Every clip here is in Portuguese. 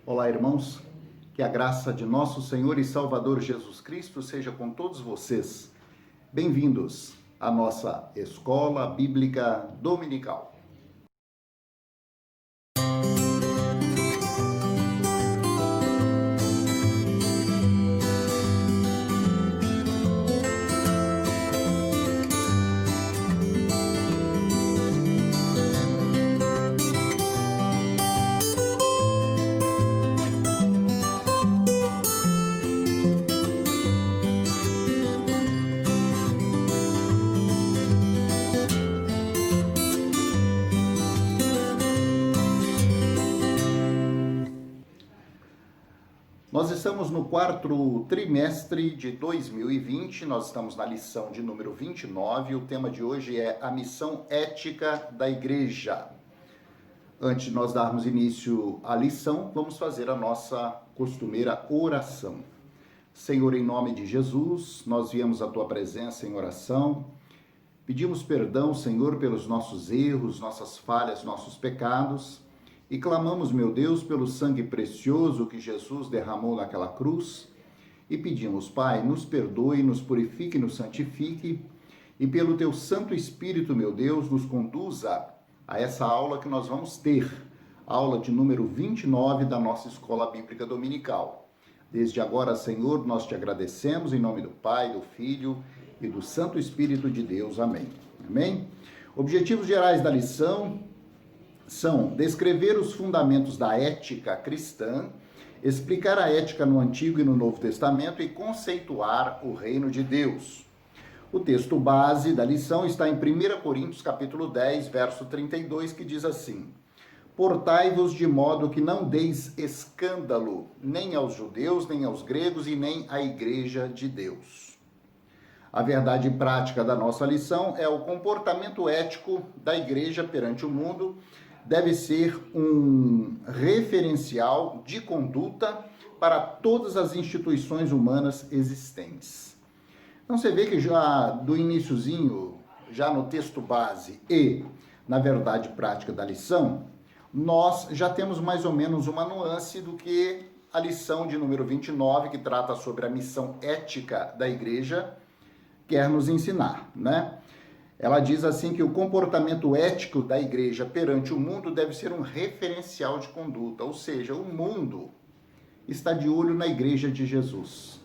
Olá, irmãos, que a graça de nosso Senhor e Salvador Jesus Cristo seja com todos vocês. Bem-vindos à nossa Escola Bíblica Dominical. Nós estamos no quarto trimestre de 2020, nós estamos na lição de número 29, o tema de hoje é a missão ética da igreja. Antes de nós darmos início à lição, vamos fazer a nossa costumeira oração. Senhor, em nome de Jesus, nós viemos à tua presença em oração, pedimos perdão, Senhor, pelos nossos erros, nossas falhas, nossos pecados, e clamamos, meu Deus, pelo sangue precioso que Jesus derramou naquela cruz. E pedimos, Pai, nos perdoe, nos purifique, nos santifique. E pelo teu Santo Espírito, meu Deus, nos conduza a essa aula que nós vamos ter. Aula de número 29 da nossa Escola Bíblica Dominical. Desde agora, Senhor, nós te agradecemos em nome do Pai, do Filho e do Santo Espírito de Deus. Amém. Amém? Objetivos gerais da lição são descrever os fundamentos da ética cristã, explicar a ética no Antigo e no Novo Testamento e conceituar o reino de Deus. O texto base da lição está em 1 Coríntios capítulo 10, verso 32, que diz assim: Portai-vos de modo que não deis escândalo, nem aos judeus, nem aos gregos e nem à igreja de Deus. A verdade prática da nossa lição é o comportamento ético da igreja perante o mundo, deve ser um referencial de conduta para todas as instituições humanas existentes. Então você vê que já do iniciozinho, já no texto base e na verdade prática da lição, nós já temos mais ou menos uma nuance do que a lição de número 29, que trata sobre a missão ética da igreja, quer nos ensinar, né? Ela diz assim que o comportamento ético da igreja perante o mundo deve ser um referencial de conduta, ou seja, o mundo está de olho na igreja de Jesus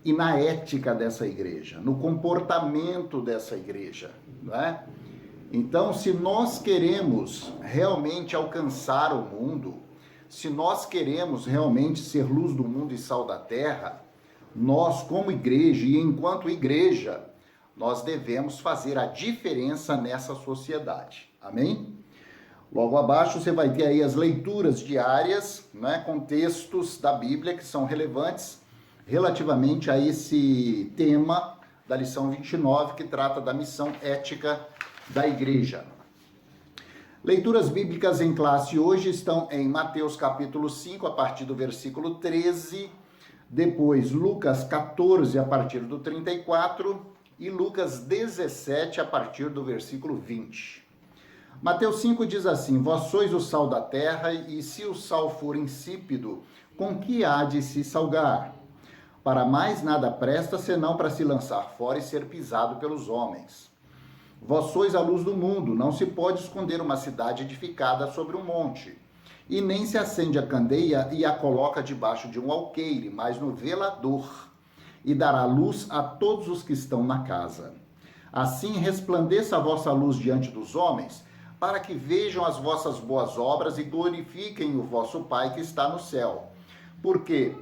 e na ética dessa igreja, no comportamento dessa igreja, não é? Então, se nós queremos realmente alcançar o mundo, se nós queremos realmente ser luz do mundo e sal da terra, nós como igreja e enquanto igreja, nós devemos fazer a diferença nessa sociedade. Amém? Logo abaixo você vai ter aí as leituras diárias, né, com textos da Bíblia que são relevantes relativamente a esse tema da lição 29, que trata da missão ética da igreja. Leituras bíblicas em classe hoje estão em Mateus capítulo 5, a partir do versículo 13, depois Lucas 14, a partir do 34, e Lucas 17, a partir do versículo 20. Mateus 5 diz assim: Vós sois o sal da terra, e se o sal for insípido, com que há de se salgar? Para mais nada presta, senão para se lançar fora e ser pisado pelos homens. Vós sois a luz do mundo, não se pode esconder uma cidade edificada sobre um monte. E nem se acende a candeia e a coloca debaixo de um alqueire, mas no velador, e dará luz a todos os que estão na casa. Assim resplandeça a vossa luz diante dos homens, para que vejam as vossas boas obras e glorifiquem o vosso Pai que está no céu. Porque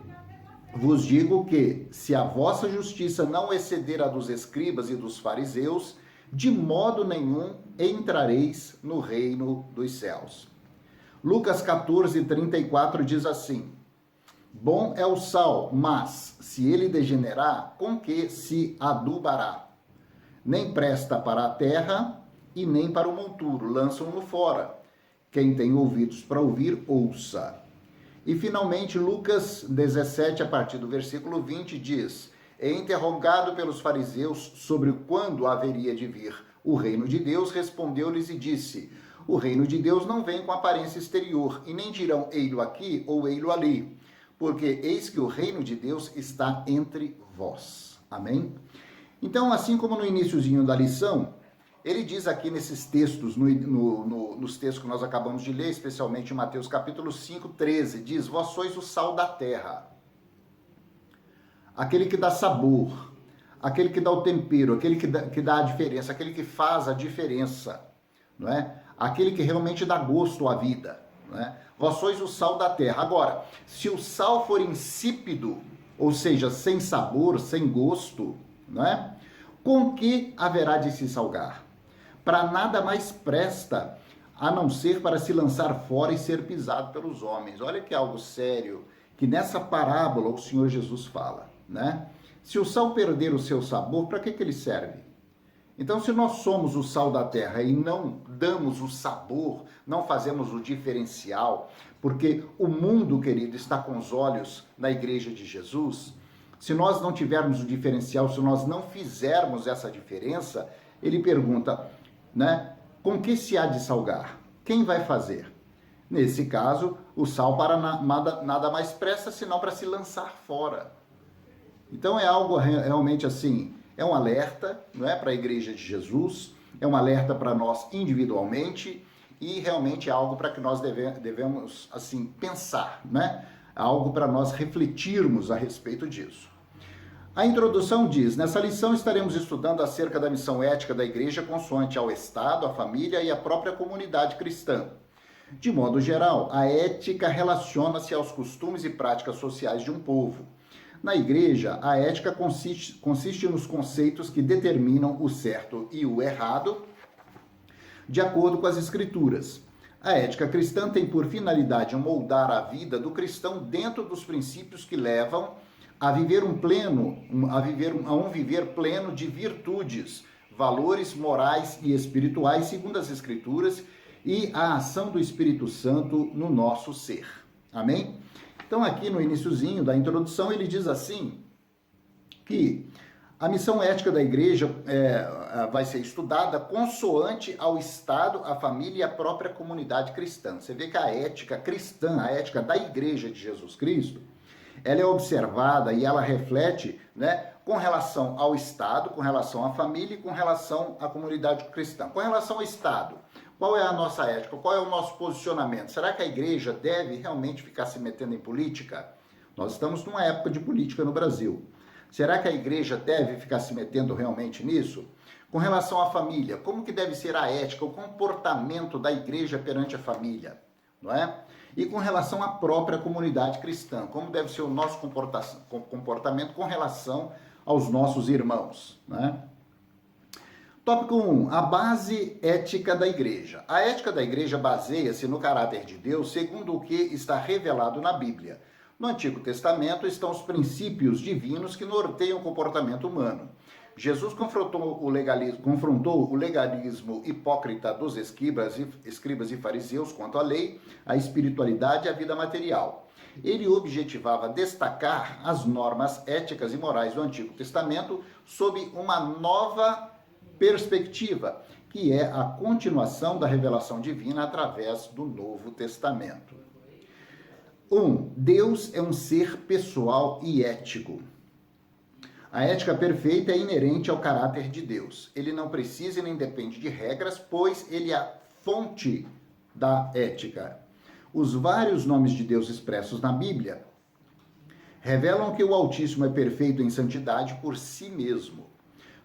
vos digo que, se a vossa justiça não exceder a dos escribas e dos fariseus, de modo nenhum entrareis no reino dos céus. Lucas 14, 34 diz assim: Bom é o sal, mas, se ele degenerar, com que se adubará? Nem presta para a terra e nem para o monturo, lançam-no fora. Quem tem ouvidos para ouvir, ouça. E finalmente Lucas 17, a partir do versículo 20, diz: Interrogado pelos fariseus sobre quando haveria de vir o reino de Deus, respondeu-lhes e disse: O reino de Deus não vem com aparência exterior, e nem dirão ei-lo aqui ou ei-lo ali, porque eis que o reino de Deus está entre vós. Amém? Então, assim como no iniciozinho da lição, ele diz aqui nesses textos, nos textos que nós acabamos de ler, especialmente em Mateus capítulo 5, 13, diz: vós sois o sal da terra, aquele que dá sabor, aquele que dá o tempero, aquele que dá a diferença, aquele que faz a diferença, não é? Aquele que realmente dá gosto à vida, não é? Vós sois o sal da terra. Agora, se o sal for insípido, ou seja, sem sabor, sem gosto, não é? Com que haverá de se salgar? Para nada mais presta, a não ser para se lançar fora e ser pisado pelos homens. Olha que algo sério, que nessa parábola o Senhor Jesus fala, né? Se o sal perder o seu sabor, para que ele serve? Então, se nós somos o sal da terra e não damos o sabor, não fazemos o diferencial, porque o mundo, querido, está com os olhos na igreja de Jesus, se nós não tivermos o diferencial, se nós não fizermos essa diferença, ele pergunta, né? Com que se há de salgar? Quem vai fazer? Nesse caso, o sal para nada mais presta, senão para se lançar fora. Então é algo realmente assim, é um alerta, não é, para a igreja de Jesus, é um alerta para nós individualmente e realmente é algo para que nós devemos assim pensar, né? Algo para nós refletirmos a respeito disso. A introdução diz: nessa lição estaremos estudando acerca da missão ética da igreja consoante ao Estado, a família e a própria comunidade cristã. De modo geral, a ética relaciona-se aos costumes e práticas sociais de um povo. Na igreja, a ética consiste nos conceitos que determinam o certo e o errado, de acordo com as Escrituras. A ética cristã tem por finalidade moldar a vida do cristão dentro dos princípios que levam a viver um viver pleno de virtudes, valores morais e espirituais, segundo as Escrituras, e a ação do Espírito Santo no nosso ser. Amém? Então, aqui no iniciozinho da introdução, ele diz assim, que a missão ética da igreja vai ser estudada consoante ao Estado, a família e a própria comunidade cristã. Você vê que a ética cristã, a ética da igreja de Jesus Cristo, ela é observada e ela reflete, né, com relação ao Estado, com relação à família e com relação à comunidade cristã. Com relação ao Estado, qual é a nossa ética? Qual é o nosso posicionamento? Será que a igreja deve realmente ficar se metendo em política? Nós estamos numa época de política no Brasil. Será que a igreja deve ficar se metendo realmente nisso? Com relação à família, como que deve ser a ética, o comportamento da igreja perante a família, não é? E com relação à própria comunidade cristã, como deve ser o nosso comportamento com relação aos nossos irmãos, né? Tópico 1. A base ética da igreja. A ética da igreja baseia-se no caráter de Deus segundo o que está revelado na Bíblia. No Antigo Testamento estão os princípios divinos que norteiam o comportamento humano. Jesus confrontou o legalismo hipócrita dos escribas e fariseus quanto à lei, à espiritualidade e à vida material. Ele objetivava destacar as normas éticas e morais do Antigo Testamento sob uma nova perspectiva, que é a continuação da revelação divina através do Novo Testamento. 1. Deus é um ser pessoal e ético. A ética perfeita é inerente ao caráter de Deus. Ele não precisa e nem depende de regras, pois ele é a fonte da ética. Os vários nomes de Deus expressos na Bíblia revelam que o Altíssimo é perfeito em santidade por si mesmo.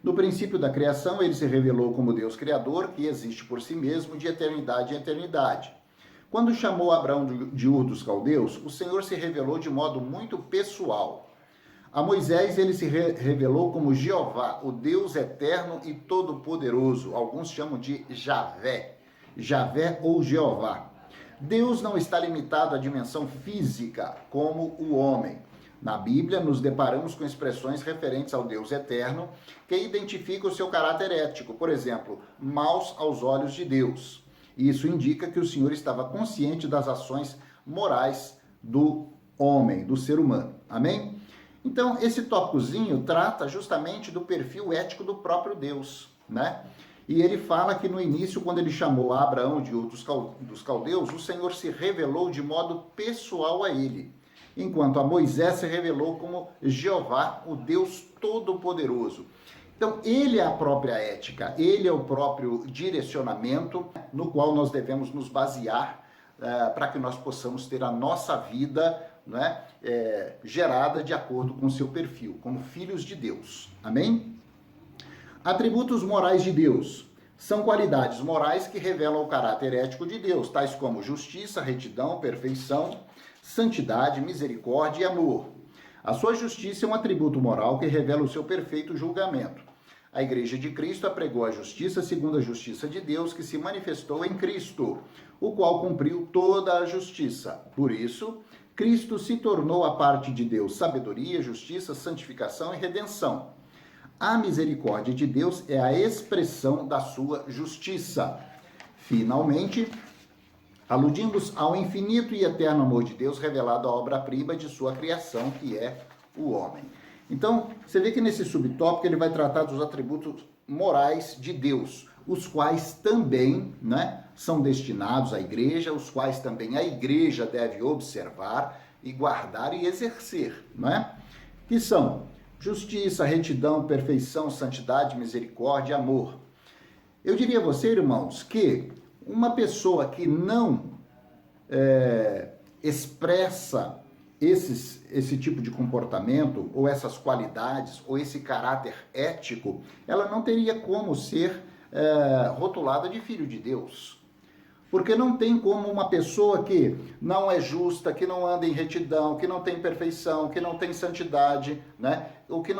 No princípio da criação, ele se revelou como Deus Criador, que existe por si mesmo de eternidade em eternidade. Quando chamou Abraão de Ur dos Caldeus, o Senhor se revelou de modo muito pessoal. A Moisés, ele se revelou como Jeová, o Deus eterno e todo-poderoso. Alguns chamam de Javé, Javé ou Jeová. Deus não está limitado à dimensão física, como o homem. Na Bíblia, nos deparamos com expressões referentes ao Deus eterno que identificam o seu caráter ético, por exemplo, maus aos olhos de Deus. Isso indica que o Senhor estava consciente das ações morais do homem, do ser humano. Amém? Então, esse tópicozinho trata justamente do perfil ético do próprio Deus, né? E ele fala que no início, quando ele chamou Abraão de Ur dos Caldeus, o Senhor se revelou de modo pessoal a ele, enquanto a Moisés se revelou como Jeová, o Deus Todo-Poderoso. Então, ele é a própria ética, ele é o próprio direcionamento no qual nós devemos nos basear para que nós possamos ter a nossa vida, né, gerada de acordo com o seu perfil, como filhos de Deus. Amém? Atributos morais de Deus são qualidades morais que revelam o caráter ético de Deus, tais como justiça, retidão, perfeição, santidade, misericórdia e amor. A sua justiça é um atributo moral que revela o seu perfeito julgamento. A Igreja de Cristo apregou a justiça segundo a justiça de Deus que se manifestou em Cristo, o qual cumpriu toda a justiça. Por isso, Cristo se tornou a parte de Deus sabedoria, justiça, santificação e redenção. A misericórdia de Deus é a expressão da sua justiça. Finalmente, aludimos ao infinito e eterno amor de Deus revelado à obra-prima de sua criação, que é o homem. Então, você vê que nesse subtópico ele vai tratar dos atributos morais de Deus, os quais também, né, são destinados à igreja, os quais também a igreja deve observar e guardar e exercer, né? Que são justiça, retidão, perfeição, santidade, misericórdia e amor. Eu diria a você, irmãos, que uma pessoa que não expressa esse tipo de comportamento, ou essas qualidades, ou esse caráter ético, ela não teria como ser rotulada de filho de Deus. Porque não tem como uma pessoa que não é justa, que não anda em retidão, que não tem perfeição, que não tem santidade, né? Ou que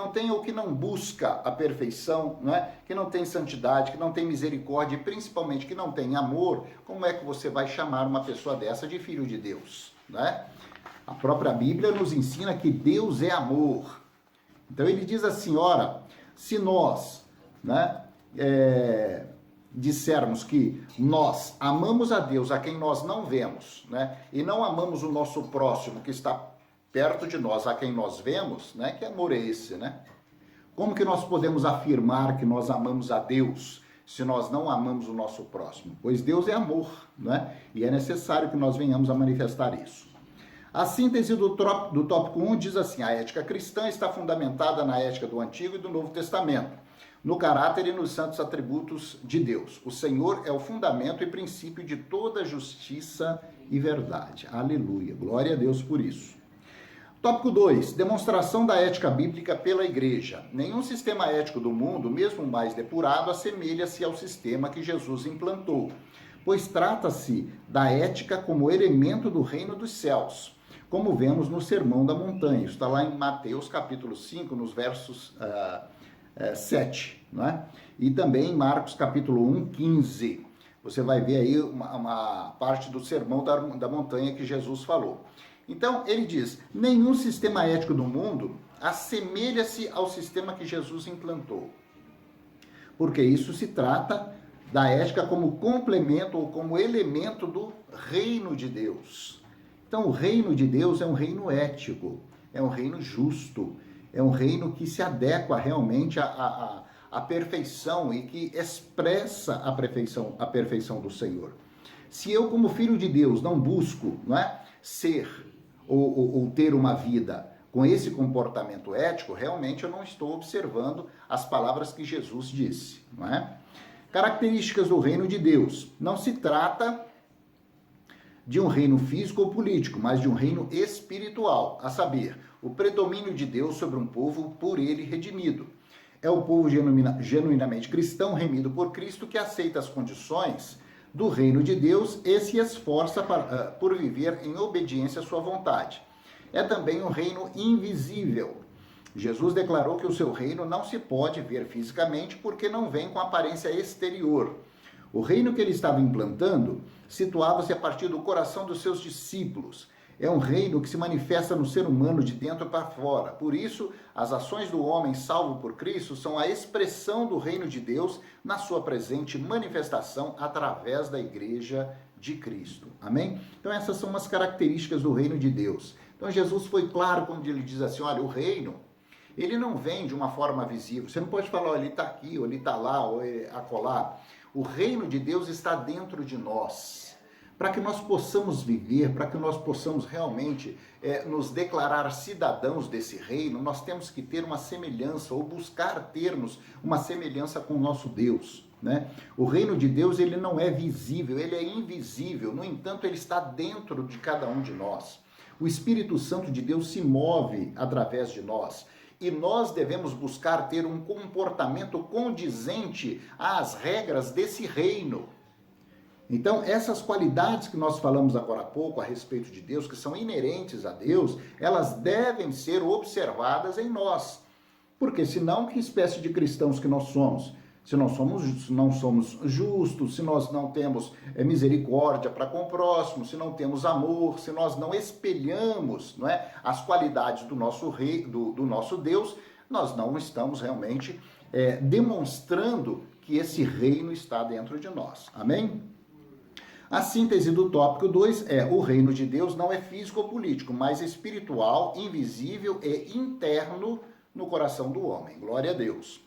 não busca a perfeição, né? Que não tem santidade, que não tem misericórdia e principalmente que não tem amor, como é que você vai chamar uma pessoa dessa de filho de Deus, né? A própria Bíblia nos ensina que Deus é amor. Então ele diz assim, ora, se nós, né, dissermos que nós amamos a Deus, a quem nós não vemos, né, e não amamos o nosso próximo que está perto de nós, a quem nós vemos, né, que amor é esse, né? Como que nós podemos afirmar que nós amamos a Deus se nós não amamos o nosso próximo? Pois Deus é amor, né? E é necessário que nós venhamos a manifestar isso. A síntese do tópico 1 diz assim, a ética cristã está fundamentada na ética do Antigo e do Novo Testamento, no caráter e nos santos atributos de Deus. O Senhor é o fundamento e princípio de toda justiça e verdade. Aleluia. Glória a Deus por isso. Tópico 2. Demonstração da ética bíblica pela Igreja. Nenhum sistema ético do mundo, mesmo mais depurado, assemelha-se ao sistema que Jesus implantou, pois trata-se da ética como elemento do reino dos céus, como vemos no Sermão da Montanha. Isso está lá em Mateus capítulo 5, nos versos 7, né? E também em Marcos capítulo 1, 15. Você vai ver aí uma parte do Sermão da Montanha que Jesus falou. Então, ele diz, nenhum sistema ético do mundo assemelha-se ao sistema que Jesus implantou. Porque isso se trata da ética como complemento ou como elemento do reino de Deus. Então, o reino de Deus é um reino ético, é um reino justo, é um reino que se adequa realmente à perfeição e que expressa a perfeição do Senhor. Se eu, como filho de Deus, não busco, não é, ser ou ter uma vida com esse comportamento ético, realmente eu não estou observando as palavras que Jesus disse, não é? Características do reino de Deus. Não se trata de um reino físico ou político, mas de um reino espiritual, a saber, o predomínio de Deus sobre um povo por ele redimido. É o povo genuinamente cristão, remido por Cristo, que aceita as condições do reino de Deus e se esforça por viver em obediência à sua vontade. É também um reino invisível. Jesus declarou que o seu reino não se pode ver fisicamente porque não vem com aparência exterior. O reino que ele estava implantando situava-se a partir do coração dos seus discípulos. É um reino que se manifesta no ser humano de dentro para fora. Por isso, as ações do homem salvo por Cristo são a expressão do reino de Deus na sua presente manifestação através da igreja de Cristo. Amém? Então essas são as características do reino de Deus. Então Jesus foi claro quando ele diz assim, olha, o reino, ele não vem de uma forma visível. Você não pode falar, oh, ele está aqui, ou ele está lá, ou acolá. O reino de Deus está dentro de nós. Para que nós possamos viver, para que nós possamos realmente nos declarar cidadãos desse reino, nós temos que ter uma semelhança, ou buscar termos uma semelhança com o nosso Deus, né? O reino de Deus, ele não é visível, ele é invisível, no entanto, ele está dentro de cada um de nós. O Espírito Santo de Deus se move através de nós. E nós devemos buscar ter um comportamento condizente às regras desse reino. Então, essas qualidades que nós falamos agora há pouco a respeito de Deus, que são inerentes a Deus, elas devem ser observadas em nós. Porque senão, que espécie de cristãos que nós somos? Se não somos justos, se nós não temos misericórdia para com o próximo, se não temos amor, se nós não espelhamos, não é, as qualidades do nosso rei, do nosso Deus, nós não estamos realmente demonstrando que esse reino está dentro de nós. Amém? A síntese do tópico 2 é: o reino de Deus não é físico ou político, mas espiritual, invisível e interno no coração do homem. Glória a Deus.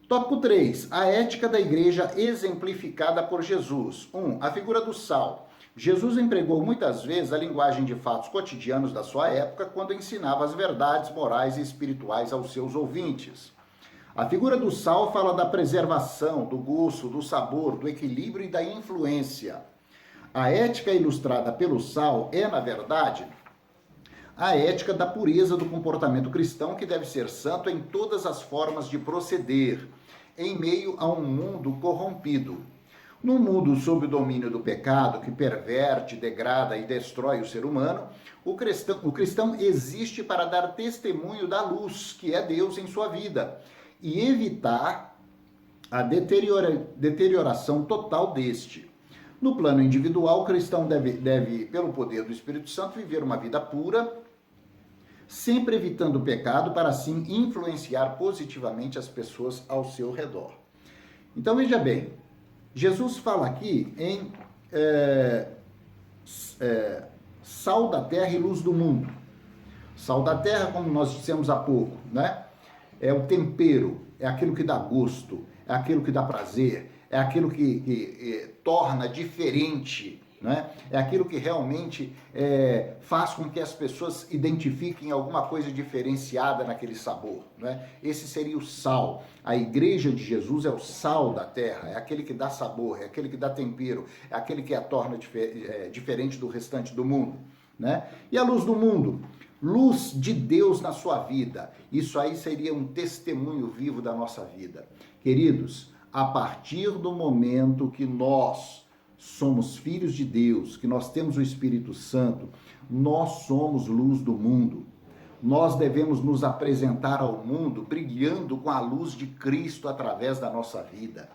Tópico 3. A ética da igreja exemplificada por Jesus. 1. A figura do sal. Jesus empregou muitas vezes a linguagem de fatos cotidianos da sua época quando ensinava as verdades morais e espirituais aos seus ouvintes. A figura do sal fala da preservação, do gosto, do sabor, do equilíbrio e da influência. A ética ilustrada pelo sal é, na verdade, a ética da pureza do comportamento cristão, que deve ser santo em todas as formas de proceder, em meio a um mundo corrompido. No mundo sob o domínio do pecado, que perverte, degrada e destrói o ser humano, o cristão existe para dar testemunho da luz, que é Deus em sua vida, e evitar a deterioração total deste. No plano individual, o cristão deve, pelo poder do Espírito Santo, viver uma vida pura, sempre evitando o pecado, para assim influenciar positivamente as pessoas ao seu redor. Então veja bem, Jesus fala aqui em sal da terra e luz do mundo. Sal da terra, como nós dissemos há pouco, né? É o tempero, é aquilo que dá gosto, é aquilo que dá prazer, é aquilo que torna diferente, né? É aquilo que realmente faz com que as pessoas identifiquem alguma coisa diferenciada naquele sabor, né? Esse seria o sal. A igreja de Jesus é o sal da terra, é aquele que dá sabor, é aquele que dá tempero, é aquele que a torna diferente do restante do mundo, né? E a luz do mundo? Luz de Deus na sua vida. Isso aí seria um testemunho vivo da nossa vida. Queridos, a partir do momento que nós somos filhos de Deus, que nós temos o Espírito Santo, nós somos luz do mundo. Nós devemos nos apresentar ao mundo brilhando com a luz de Cristo através da nossa vida.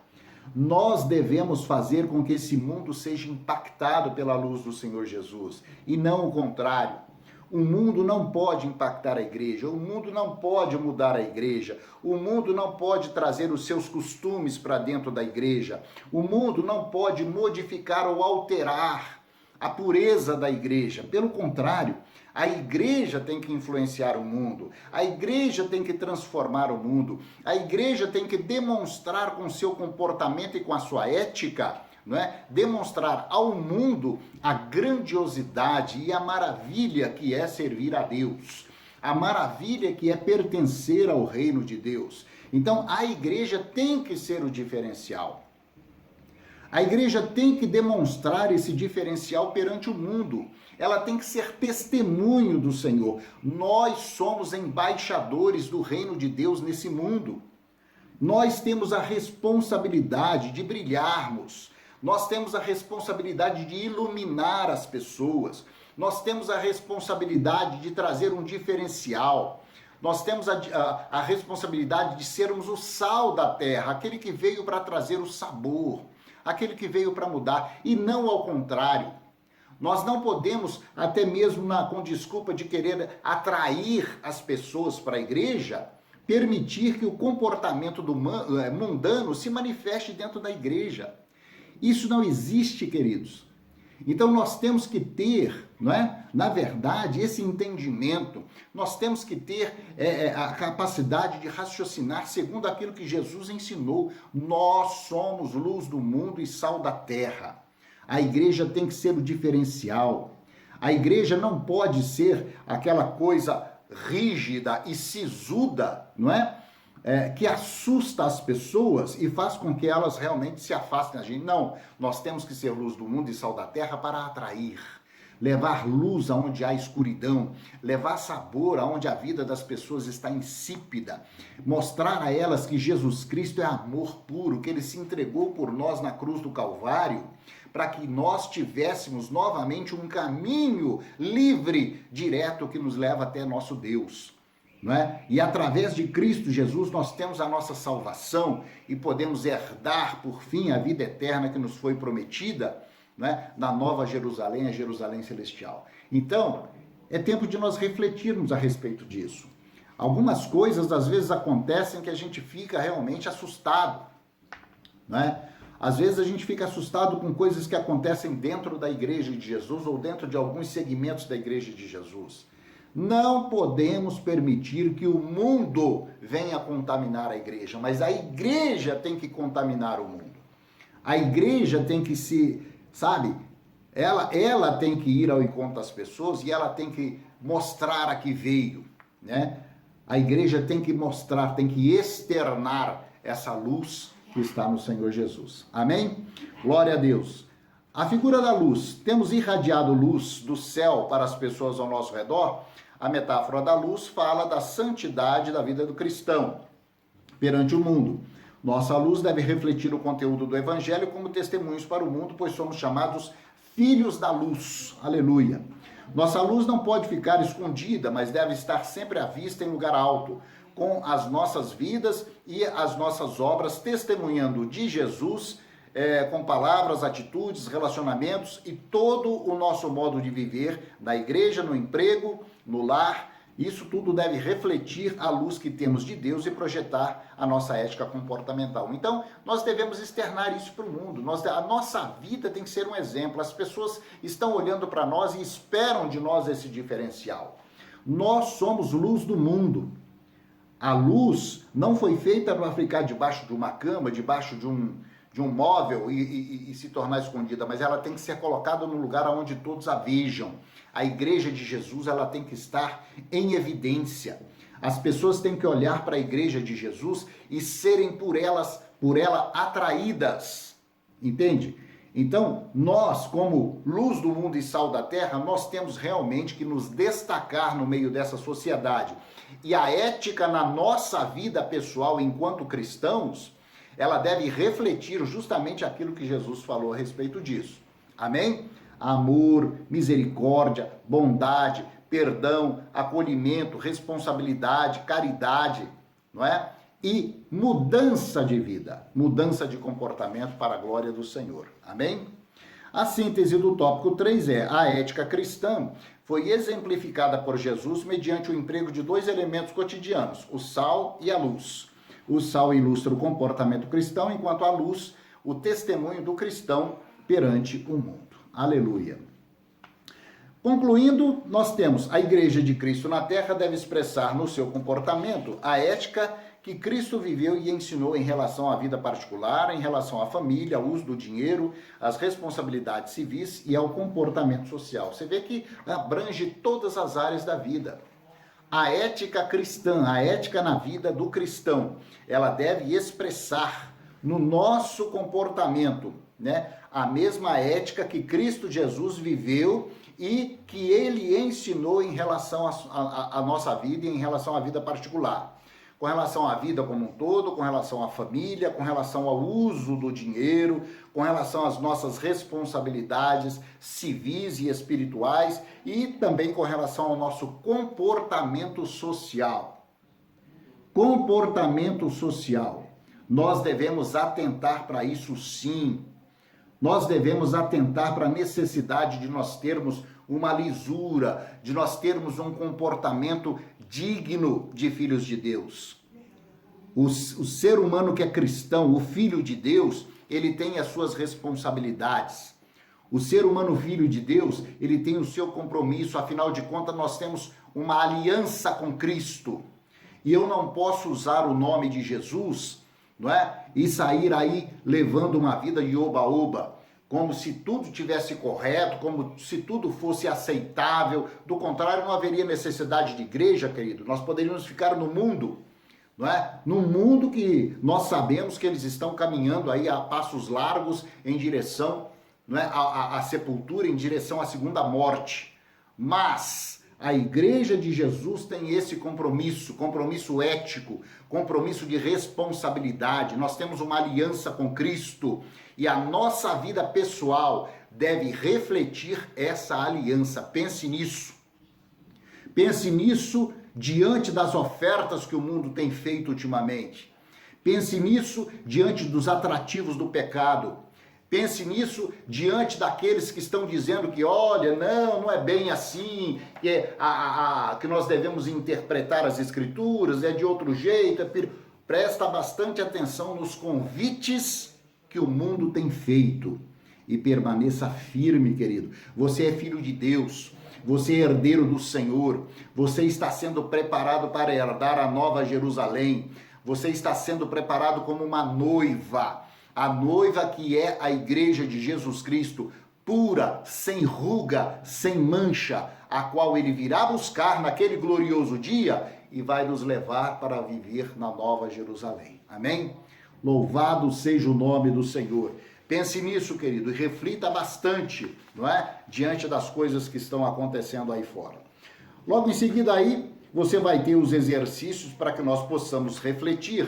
Nós devemos fazer com que esse mundo seja impactado pela luz do Senhor Jesus, e não o contrário. O mundo não pode impactar a igreja, o mundo não pode mudar a igreja, o mundo não pode trazer os seus costumes para dentro da igreja, o mundo não pode modificar ou alterar a pureza da igreja. Pelo contrário, a igreja tem que influenciar o mundo, a igreja tem que transformar o mundo, a igreja tem que demonstrar com o seu comportamento e com a sua ética, não é? Demonstrar ao mundo a grandiosidade e a maravilha que é servir a Deus, a maravilha que é pertencer ao reino de Deus. Então a igreja tem que ser o diferencial. A igreja tem que demonstrar esse diferencial perante o mundo. Ela tem que ser testemunho do Senhor. Nós somos embaixadores do reino de Deus nesse mundo. Nós temos a responsabilidade de brilharmos. Nós temos a responsabilidade de iluminar as pessoas. Nós temos a responsabilidade de trazer um diferencial. Nós temos a responsabilidade de sermos o sal da terra, aquele que veio para trazer o sabor, aquele que veio para mudar, e não ao contrário. Nós não podemos, até mesmo com desculpa de querer atrair as pessoas para a igreja, permitir que o comportamento mundano se manifeste dentro da igreja. Isso não existe, queridos. Então nós temos que ter, não é? Na verdade, esse entendimento, nós temos que ter a capacidade de raciocinar segundo aquilo que Jesus ensinou. Nós somos luz do mundo e sal da terra. A igreja tem que ser o diferencial. A igreja não pode ser aquela coisa rígida e sisuda, não é? Que assusta as pessoas e faz com que elas realmente se afastem da gente. Não, nós temos que ser luz do mundo e sal da terra para atrair, levar luz aonde há escuridão, levar sabor aonde a vida das pessoas está insípida, mostrar a elas que Jesus Cristo é amor puro, que ele se entregou por nós na cruz do Calvário, para que nós tivéssemos novamente um caminho livre, direto, que nos leva até nosso Deus. Não é? E através de Cristo Jesus nós temos a nossa salvação e podemos herdar por fim a vida eterna que nos foi prometida, não é? Na Nova Jerusalém, a Jerusalém Celestial. Então, é tempo de nós refletirmos a respeito disso. Algumas coisas às vezes acontecem que a gente fica realmente assustado, não é? Às vezes a gente fica assustado com coisas que acontecem dentro da igreja de Jesus ou dentro de alguns segmentos da igreja de Jesus. Não podemos permitir que o mundo venha contaminar a igreja, mas a igreja tem que contaminar o mundo. A igreja tem que ela tem que ir ao encontro das pessoas e ela tem que mostrar a que veio, né? A igreja tem que mostrar, tem que externar essa luz que está no Senhor Jesus. Amém? Glória a Deus. A figura da luz, temos irradiado luz do céu para as pessoas ao nosso redor. A metáfora da luz fala da santidade da vida do cristão perante o mundo. Nossa luz deve refletir o conteúdo do evangelho como testemunhos para o mundo, pois somos chamados filhos da luz. Aleluia. Nossa luz não pode ficar escondida, mas deve estar sempre à vista em lugar alto, com as nossas vidas e as nossas obras testemunhando de Jesus, com palavras, atitudes, relacionamentos e todo o nosso modo de viver na igreja, no emprego, no lar. Isso tudo deve refletir a luz que temos de Deus e projetar a nossa ética comportamental. Então, nós devemos externar isso para o mundo. A nossa vida tem que ser um exemplo. As pessoas estão olhando para nós e esperam de nós esse diferencial. Nós somos luz do mundo. A luz não foi feita para ficar debaixo de uma cama, debaixo de um móvel e se tornar escondida, mas ela tem que ser colocada no lugar onde todos a vejam. A igreja de Jesus, ela tem que estar em evidência. As pessoas têm que olhar para a igreja de Jesus e serem por ela atraídas. Entende? Então, nós, como luz do mundo e sal da terra, nós temos realmente que nos destacar no meio dessa sociedade. E a ética na nossa vida pessoal enquanto cristãos, ela deve refletir justamente aquilo que Jesus falou a respeito disso. Amém? Amor, misericórdia, bondade, perdão, acolhimento, responsabilidade, caridade, não é? E mudança de vida, mudança de comportamento para a glória do Senhor. Amém? A síntese do tópico 3 é: a ética cristã foi exemplificada por Jesus mediante o emprego de dois elementos cotidianos, o sal e a luz. O sal ilustra o comportamento cristão, enquanto a luz, o testemunho do cristão perante o mundo. Aleluia. Concluindo, nós temos a Igreja de Cristo na Terra deve expressar no seu comportamento a ética que Cristo viveu e ensinou em relação à vida particular, em relação à família, ao uso do dinheiro, às responsabilidades civis e ao comportamento social. Você vê que abrange todas as áreas da vida. A ética cristã, a ética na vida do cristão, ela deve expressar no nosso comportamento, né, a mesma ética que Cristo Jesus viveu e que ele ensinou em relação à nossa vida e em relação à vida particular. Com relação à vida como um todo, com relação à família, com relação ao uso do dinheiro, com relação às nossas responsabilidades civis e espirituais e também com relação ao nosso comportamento social. Comportamento social. Nós devemos atentar para isso sim. Nós devemos atentar para a necessidade de nós termos uma lisura, de nós termos um comportamento digno de filhos de Deus. O ser humano que é cristão, o filho de Deus, ele tem as suas responsabilidades. O ser humano filho de Deus, ele tem o seu compromisso, afinal de contas nós temos uma aliança com Cristo. E eu não posso usar o nome de Jesus, não é? E sair aí levando uma vida de oba-oba, como se tudo tivesse correto, como se tudo fosse aceitável. Do contrário, não haveria necessidade de igreja, querido. Nós poderíamos ficar no mundo, não é? Num mundo que nós sabemos que eles estão caminhando aí a passos largos em direção, não é, a sepultura, em direção à segunda morte. Mas a igreja de Jesus tem esse compromisso ético, compromisso de responsabilidade. Nós temos uma aliança com Cristo e a nossa vida pessoal deve refletir essa aliança. Pense nisso. Pense nisso diante das ofertas que o mundo tem feito ultimamente. Pense nisso diante dos atrativos do pecado. Pense nisso diante daqueles que estão dizendo que, olha, não é bem assim, que nós devemos interpretar as escrituras, é de outro jeito. Presta bastante atenção nos convites que o mundo tem feito e permaneça firme, querido. Você é filho de Deus, você é herdeiro do Senhor, você está sendo preparado para herdar a nova Jerusalém, você está sendo preparado como uma noiva. A noiva que é a igreja de Jesus Cristo, pura, sem ruga, sem mancha, a qual ele virá buscar naquele glorioso dia e vai nos levar para viver na nova Jerusalém. Amém? Louvado seja o nome do Senhor. Pense nisso, querido, e reflita bastante, não é? Diante das coisas que estão acontecendo aí fora. Logo em seguida aí, você vai ter os exercícios para que nós possamos refletir,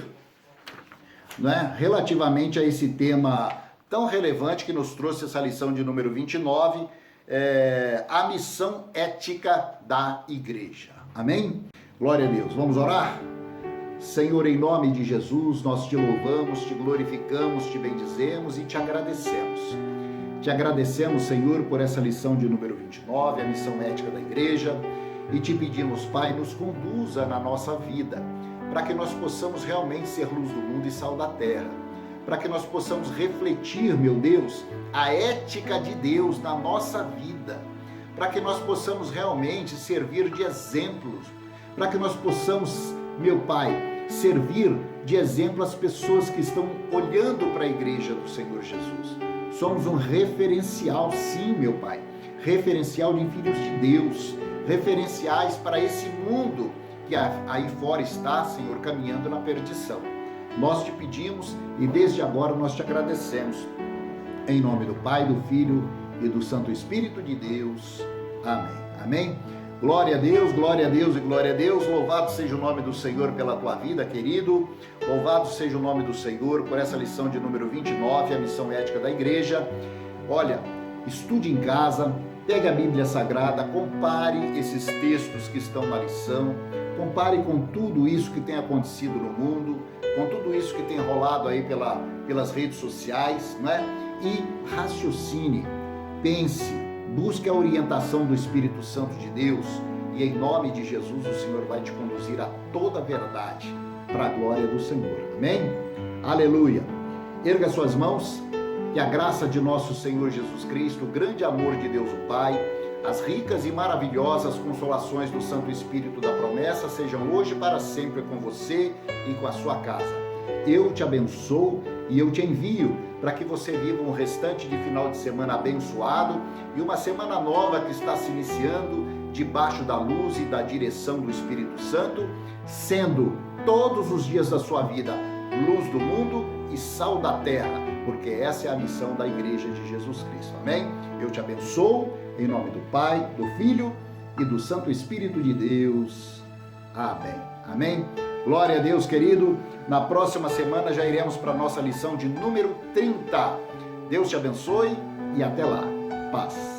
né, relativamente a esse tema tão relevante que nos trouxe essa lição de número 29, a missão ética da igreja. Amém? Glória a Deus. Vamos orar? Senhor, em nome de Jesus, nós te louvamos, te glorificamos, te bendizemos e te agradecemos. Te agradecemos, Senhor, por essa lição de número 29, a missão ética da igreja, e te pedimos, Pai, nos conduza na nossa vida, para que nós possamos realmente ser luz do mundo e sal da terra, para que nós possamos refletir, meu Deus, a ética de Deus na nossa vida, para que nós possamos realmente servir de exemplos, para que nós possamos, meu Pai, servir de exemplo às pessoas que estão olhando para a igreja do Senhor Jesus. Somos um referencial, sim, meu Pai, referencial de filhos de Deus, referenciais para esse mundo que aí fora está, Senhor, caminhando na perdição. Nós te pedimos e desde agora nós te agradecemos. Em nome do Pai, do Filho e do Santo Espírito de Deus. Amém. Amém? Glória a Deus e glória a Deus. Louvado seja o nome do Senhor pela tua vida, querido. Louvado seja o nome do Senhor por essa lição de número 29, a missão ética da igreja. Olha, estude em casa, pegue a Bíblia Sagrada, compare esses textos que estão na lição, compare com tudo isso que tem acontecido no mundo, com tudo isso que tem rolado aí pelas redes sociais, não é? E raciocine, pense, busque a orientação do Espírito Santo de Deus e em nome de Jesus o Senhor vai te conduzir a toda a verdade para a glória do Senhor. Amém? Aleluia! Erga suas mãos, que a graça de nosso Senhor Jesus Cristo, o grande amor de Deus o Pai, as ricas e maravilhosas consolações do Santo Espírito da promessa sejam hoje e para sempre com você e com a sua casa. Eu te abençoo e eu te envio para que você viva um restante de final de semana abençoado e uma semana nova que está se iniciando debaixo da luz e da direção do Espírito Santo, sendo todos os dias da sua vida luz do mundo e sal da terra, porque essa é a missão da Igreja de Jesus Cristo. Amém? Eu te abençoo em nome do Pai, do Filho e do Santo Espírito de Deus. Amém. Amém? Glória a Deus, querido. Na próxima semana já iremos para a nossa lição de número 30. Deus te abençoe e até lá. Paz.